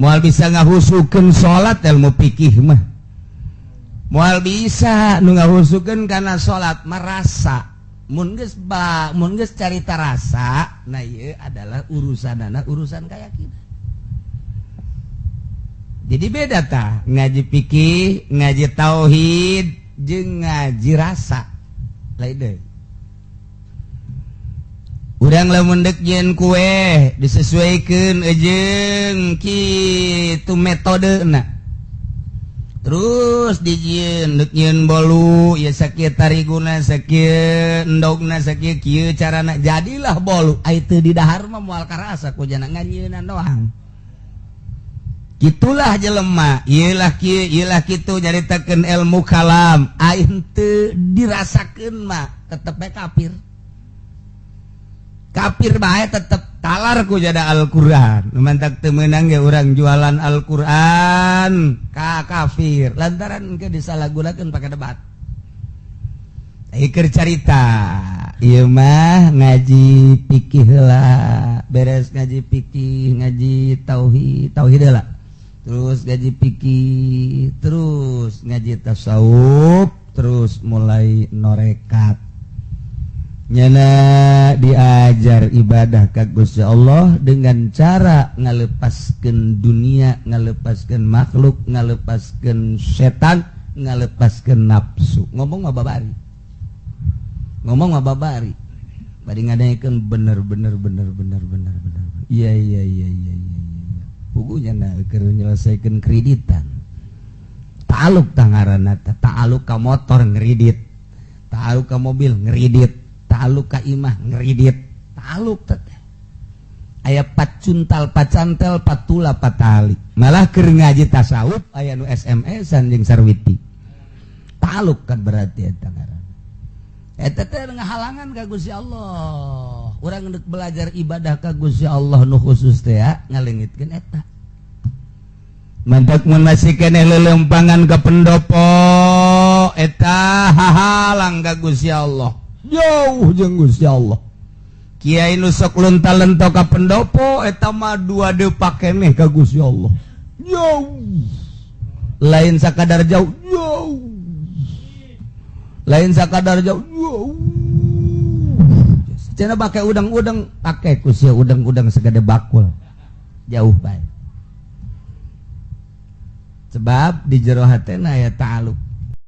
Moal bisa ngahusukeun salat ilmu fikih mah. Moal bisa nu ngahusukeun kana salat merasa. Mun geus carita rasa, nah ieu adalah urusan keyakinan. Jadi beda tah ngaji fikih, ngaji tauhid jeung ngaji rasa. Lain deui. Urang lamun dek nyeun kue disesuaikeun jeung kitu metodena. Terus dijieun dek nyeun bolu ya sakieu tariguna sakieu endogna sakieu kieu carana jadilah bolu. Ai teu di dahar mah moal karasa ku jana nganyeunan doang. Gitulah jelema, ieu lah kitu nyaritakeun ilmu kalam, aing teu dirasakeun mah tetep bae kafir. Kafir bae tetep talar ku jada Al-Qur'an. Mantak teu meunang ge urang jualan Al-Qur'an ka kafir lantaran ke disalahgunakeun pake debat. Keur carita ieu mah ngaji fikih heula, beres ngaji fikih, ngaji tauhid heula. Terus ngaji fikih, terus ngaji tasawuf, terus mulai norekat. Nyana diajar ibadah ka Gusti Allah dengan cara ngalepaskeun dunia, ngalepaskeun makhluk, ngalepaskeun setan, ngalepaskeun nafsu. Ngomong mah babari. Bari ngadaekeun bener. Iya. Pugunya keur nyelesaikeun kreditan. Ta'aluk tangaranna teh, ta'aluk ka motor ngredit, ta'aluk ka mobil ngredit, ta'aluk ka imah ngredit, ta'aluk teh. Aya pacuntal pacantel patula patali. Malah keur ngaji tasawuf aya nu SMS-an jeung sarwiti. Ta'aluk kan berarti eta ngaranna. Eta teh ngahalangan ka Gusti Allah. Urang hendak belajar ibadah ka Gusti Allah nu khusus teh ngalengitkeun eta. Mantak mun masih keneh lelempangan ka pendopo eta hahalang ka Gusti Allah. Jauh jeung Gusti Allah. Kiai nu sok lunta-lento ka pendopo eta mah dua depak keneh ka Gusti Allah. Jauh. Lain sakadar jauh. Lain sakadar jauh. Cenah pakai udang-udang, pakai kusia udang-udang segede bakul. Jauh bae. Sebab di jero hatena aya ta'aluk.